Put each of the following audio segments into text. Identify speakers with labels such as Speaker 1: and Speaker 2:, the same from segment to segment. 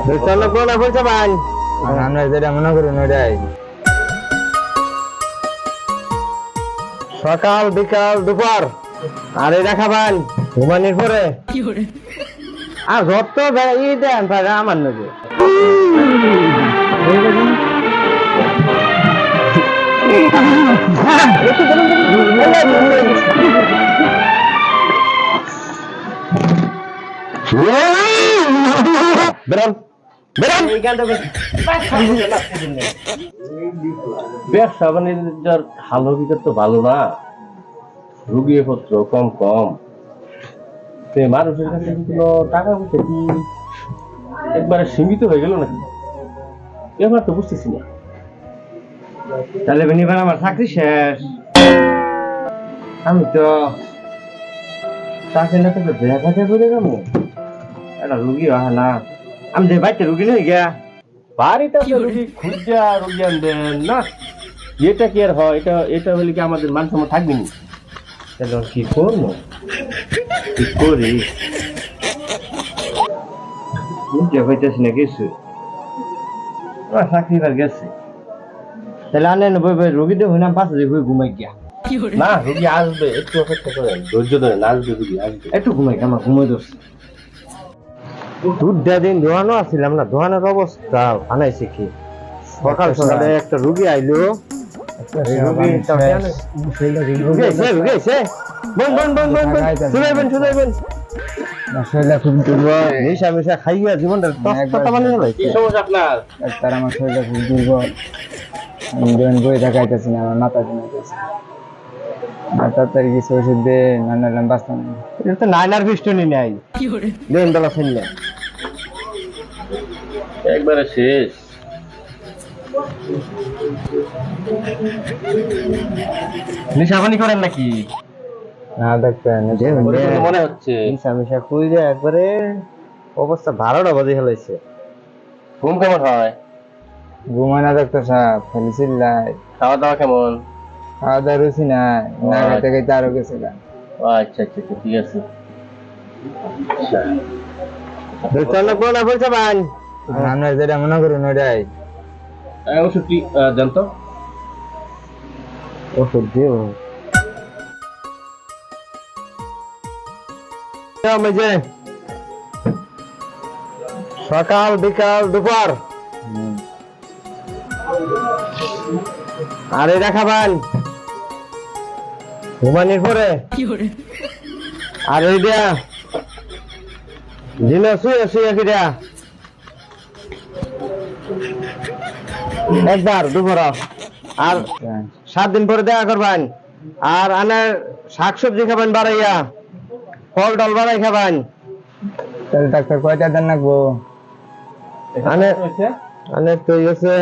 Speaker 1: চলো কোন বলছে ভাই আমরা যেটা মনে করি ওইটাই সকাল বিকাল দুপুর আর এটা খাবেন ঘুমানির পরে আর যত ই দেন তাহলে আমার নদী বেরোন বেরোন
Speaker 2: ব্যবসা বাণিজ্যের ভালো বিকার তো ভালো না, রুগী পত্র কম কম, মানুষের কাছে কোনো টাকা পয়সা কি একবারে সীমিত হয়ে গেল নাকি? এবার তো বুঝতেছি না।
Speaker 1: তাহলে বেনিবার আমার চাকরি শেষ। আমি তো চাকরি না করলে দেখা করে যাবো। একটা রুগী হয় না, আমি যে বাড়িতে রুগী নেই গিয়া
Speaker 2: বাড়িতে রুগী খুঁজা রুগী আনবেন না, এটা কি আর হয়? এটা এটা হলে কি আমাদের মান সম্মান থাকবে না?
Speaker 1: তাহলে কি করবো, কি করি বুঝতে পাইতেছি না কিছু। আমার চাকরি বার গেছে, তাহলে আনেন বই বই রুগী দেবো না, পাশে যে বই ঘুমাই গিয়া
Speaker 2: না, রুগী আসবে, একটু অপেক্ষা করেন, ধৈর্য ধরেন, আসবে রুগী আসবে।
Speaker 1: একটু ঘুমাই, আমার ঘুমাই ধরছে। দুধ দিন ধোয়ানো আসছিলাম না, ধোয়ানোর অবস্থা বানাইছে কি। সকাল সকালে একটা রুগী আইলো, খাইয়া জীবনটা আমার শরীরটা খুব দুর্বল, বই দেখাইতেছি না, আমার মাথা ঘুমাইতেছে। তাড়াতাড়ি কিছু ওষুধ দে, নাইলাম বাঁচতাম না। এটা তো নাইনার পিস্টনি নাই, দেন বেলা ফেললে
Speaker 2: একবারে শেষ।
Speaker 1: নিশাপানি করেন নাকি? না ডাক্তার,
Speaker 2: মনে হচ্ছে
Speaker 1: নিশা মিশা খুঁজে একবারে অবস্থা 12টা বাজে ফেলাইছে।
Speaker 2: ঘুম কেমন হয়?
Speaker 1: ঘুমায় না ডাক্তার সাহেব, খালি চিল্লাই।
Speaker 2: খাওয়া দাওয়া কেমন?
Speaker 1: খাওয়া দাওয়া রুচি নাই, না খাইতে খাইতে আরো গেছিলাম।
Speaker 2: আচ্ছা আচ্ছা ঠিক আছে।
Speaker 1: চলো কোন বলছে ভাই, আমরা যেটা মনে করি ওইটাই।
Speaker 2: ওষুধটি জানতো,
Speaker 1: ওষুধ দিও যে সকাল বিকাল দুপুর আর এটা খাবেন ঘুমানির পরে, আর এই দিয়া দিন শুয়ে শুয়ে ফিরা একবার দুপুর, আর 7 দিন পরে দেখা করবেন। আর আনার শাকসবজি খাবেন বাড়াইয়া, ফল টল বাড়াই খাবেন। তাহলে ডাক্তার কয়টা দেন রাখবো? আনে তো হচ্ছে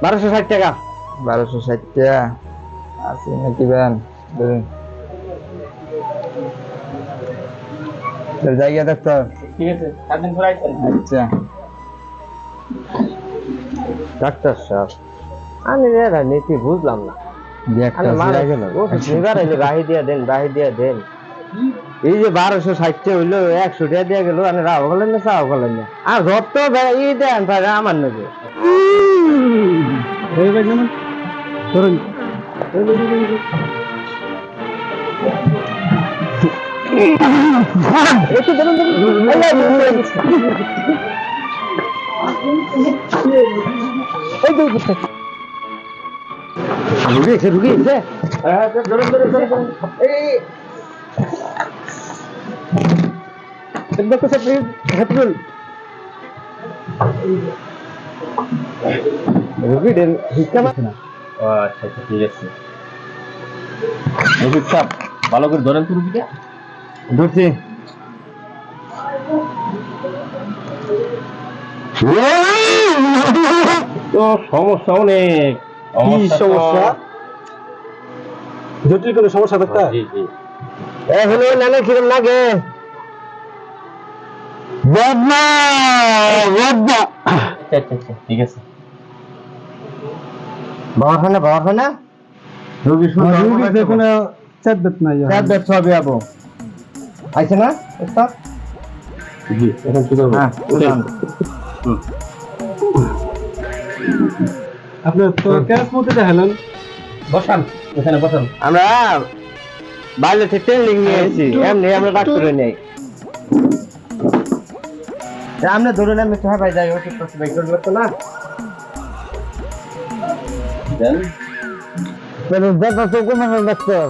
Speaker 1: 1260 টাকা। 1260 টাকা আছে নাকি বেন? জায়গা ডাক্তার,
Speaker 2: ঠিক আছে, 7 দিন পরে আইছেন।
Speaker 1: আচ্ছা ডাক্তার সাহেব, আমি রাজনীতি বুঝলাম না। বাহি দিয়া দেন, এই যে 1260 হইলো, 100 টাকা দিয়ে গেল, আমি রাও গেলেন না চাও গেলেন না, আর যত ই দেন তাহলে আমার নেবে। রুগী
Speaker 2: আচ্ছা আচ্ছা ঠিক আছে। রুগীর চাপ ভালো করে ধরেন তো, রুগীটা
Speaker 1: ধরছি।
Speaker 2: তো সমস্যা অনেক।
Speaker 1: কি সমস্যা? জটিল কোনো সমস্যা ডাক্তার?
Speaker 2: জি জি।
Speaker 1: হলো নানা কিরম লাগে?
Speaker 2: আচ্ছা ঠিক আছে।
Speaker 1: বাবা না রোগী শুনে কোনো চাপ নাই, চাপ হবে আবো আইছে না?
Speaker 2: জি এখন কি করবো?
Speaker 1: হ্যাঁ
Speaker 2: উঠেন।
Speaker 1: উঠান।
Speaker 3: আপনি তো ক্যাশ মতে দেখালেন
Speaker 2: বসান এখানে বসান।
Speaker 1: আমরা বাইরে থেকে ট্রেনিং নিয়েছি, এমনি আমরা ডাক্তারে নেই। আমরা ধরে নেন হ্যাঁ ভাই যাই ওষুধ টষুধ ভাই করবে তো না।
Speaker 2: দেন
Speaker 1: ডাক্তার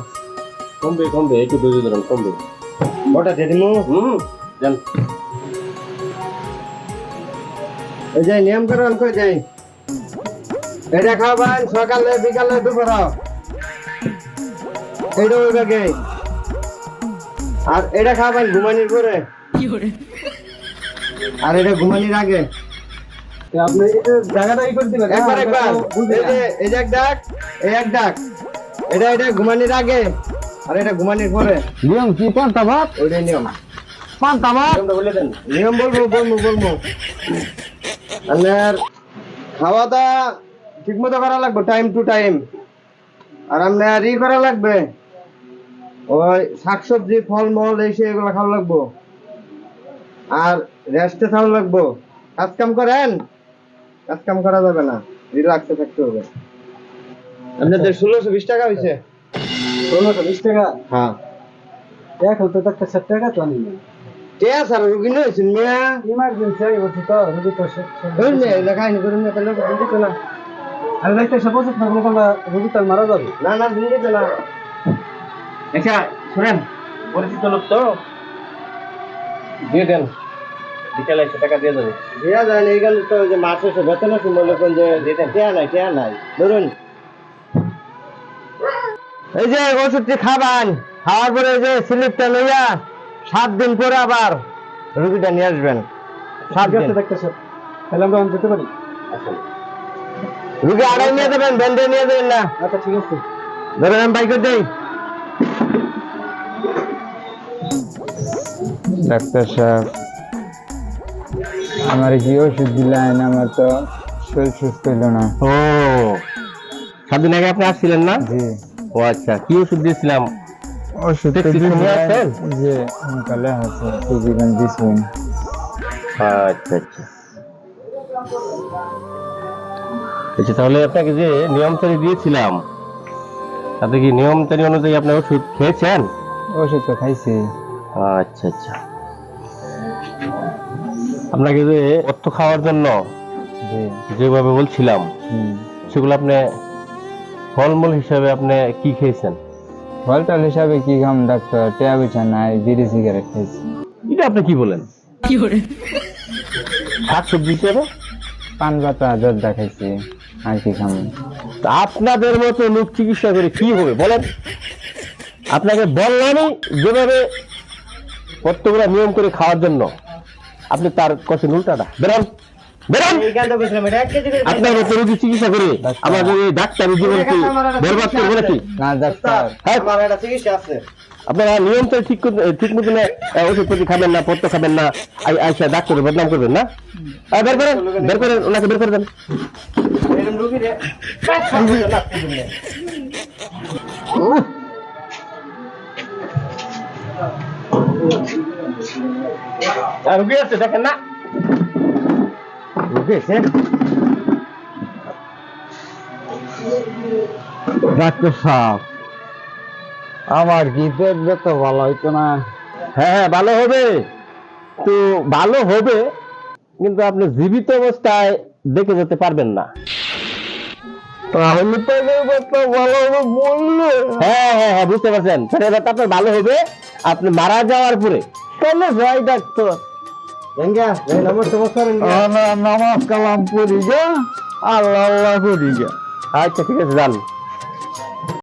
Speaker 2: কমবে কমবে একটু ধৈর্য ধরুন কমবে।
Speaker 1: ওটা দিয়ে দিমু।
Speaker 2: দেন
Speaker 1: এই যে নিয়ম করে অল্প যাই, এটা খাবেন সকালে বিকালে দুপুরে, এইটা ওই ব্যাগে। আর এটা খাবেন ঘুমানির পরে, আর এটা ঘুমানির আগে।
Speaker 3: আপনি এটা জায়গাটা ই করে দিবেন
Speaker 1: একবার একবার এই যে এক ডাক, এই এক ডাক, এটা ঘুমানির আগে আর এটা ঘুমানির পরে। নিয়ম কি পান্তা ভাত? ওইটাই নিয়ম পান্তা ভাত।
Speaker 2: নিয়মটা বলে দেন।
Speaker 1: নিয়ম বলবো আপনার খাওয়া দাওয়া ঠিক মতো করা লাগবে, টাইম টু টাইম। আর আপনার ই করা লাগবে, ওই শাকসবজি ফলমূল এই সেই এগুলো খাওয়া লাগবো। আর রেস্টে থাকা লাগবো। কাজ কাম করেন, কাজ কাম করা যাবে না, রিল্যাক্সে থাকতে হবে। আপনাদের 1620 টাকা হয়েছে।
Speaker 3: 1620 টাকা
Speaker 1: হ্যাঁ
Speaker 3: এখন তো একটা 7 টাকা তো আনি
Speaker 1: কে স্যার রুগী নয়েছেন মিয়া?
Speaker 3: ইমার্জেন্সি আই বলছি তো রোগী তো
Speaker 1: ওই নে লেখাইনি করুন না, তাহলে দিন দিতে না।
Speaker 3: আর দেখতে সাপোজ থাকলে তো রোগী তো মারা যাবে
Speaker 1: না দিন দিতে না।
Speaker 2: আচ্ছা শুনেন, পরিচিত লোক তো দিয়ে দেন, বিকেলে 100 টাকা দিয়ে দেবে।
Speaker 1: দেয়া যায় না, এইখানে তো যে মাস শেষে বেতন আছে মনে করেন যে টেয়া নাই ধরুন। এই যে ওষুধটি খাবান, খাওয়ার পরে এই যে স্লিপটা লইয়া 7 দিন পরে আবার রুগীটা নিয়ে আসবেন। 7 দিন
Speaker 3: দেখতে স্যার তাহলে আমরা যেতে পারি।
Speaker 1: রুগী আড়াই নিয়ে দেবেন, ব্যান্ডে নিয়ে দেবেন না।
Speaker 3: আচ্ছা ঠিক আছে
Speaker 1: ধরেন আমি বাইক দেই। ডাক্তার সাহেব আমার কি ওষুধ দিলেন? আমার তো শরীর সুস্থ হইল না।
Speaker 2: ও 7 দিন আগে আপনি আসছিলেন না?
Speaker 1: জি
Speaker 2: ও আচ্ছা, কি ওষুধ দিয়েছিলাম?
Speaker 1: ওষুধ
Speaker 2: শুনে আসছেন?
Speaker 1: যে কালে আছে জীবন দিছেন।
Speaker 2: আচ্ছা আচ্ছা আচ্ছা, তাহলে আপনাকে যে নিয়মচারী দিয়েছিলাম তাতে কি নিয়মচারী অনুযায়ী আপনি ওষুধ খেয়েছেন?
Speaker 1: ওষুধ তো খাইছি।
Speaker 2: আচ্ছা আচ্ছা, আপনাকে যে অর্থ খাওয়ার জন্য
Speaker 1: জি
Speaker 2: যেভাবে বলছিলাম
Speaker 1: হুম।
Speaker 2: সেগুলো আপনি ফলমূল হিসাবে আপনি কি খেয়েছেন?
Speaker 1: ফলটাল হিসাবে কি খাম ডাক্তার? টেয়া পয়সা নাই, বিড়ি সিগারেট খাইছি।
Speaker 2: এটা আপনি কি বলেন? শাকসবজি হিসেবে
Speaker 1: পান পাতা জর্দা খাইছি, আর কি খাম?
Speaker 2: তা আপনাদের মতো লোক চিকিৎসা করে কি হবে বলেন? আপনাকে বললামই যেভাবে কতগুলো নিয়ম করে খাওয়ার জন্য, আপনি তার করছেন উল্টাটা। বেরোন বেরোন, আপনার মতো রোগী চিকিৎসা করে আমাদের এই ডাক্তারি জীবন কি বরবাদ করবো নাকি?
Speaker 1: না ডাক্তার,
Speaker 2: হ্যাঁ?
Speaker 1: আমার একটা চিকিৎসা আছে।
Speaker 2: আপনারা নিয়মটা ঠিক মতো ওষুধপাতি খাবেন না, পত্র খাবেন না, আইসা ডাক্তারের বদনাম করবেন না। বের করেন ওনাকে, বের করে দেন।
Speaker 1: এরকম রুগী রে
Speaker 2: রুগী আছে দেখেন না,
Speaker 1: রুগী আছে। ডাক্তার সাহেব আমার কি পেট ব্যথা ভালো হইতো না?
Speaker 2: হ্যাঁ ভালো হবে তো, ভালো হবে কিন্তু আপনি জীবিত অবস্থায় দেখে যেতে পারবেন না।
Speaker 1: তাহলে পেটের ব্যথা ভালো হবে বললে?
Speaker 2: হ্যাঁ হ্যাঁ হ্যাঁ, বুঝতে পারছেন, পেটের ব্যথা আপনার ভালো হবে আপনি মারা যাওয়ার পরে।
Speaker 1: তাহলে যাই ডাক্তার। নামাজ কালাম পড়ি গা, আল্লাহ আল্লাহ করি গা।
Speaker 2: আচ্ছা ঠিক আছে, যান।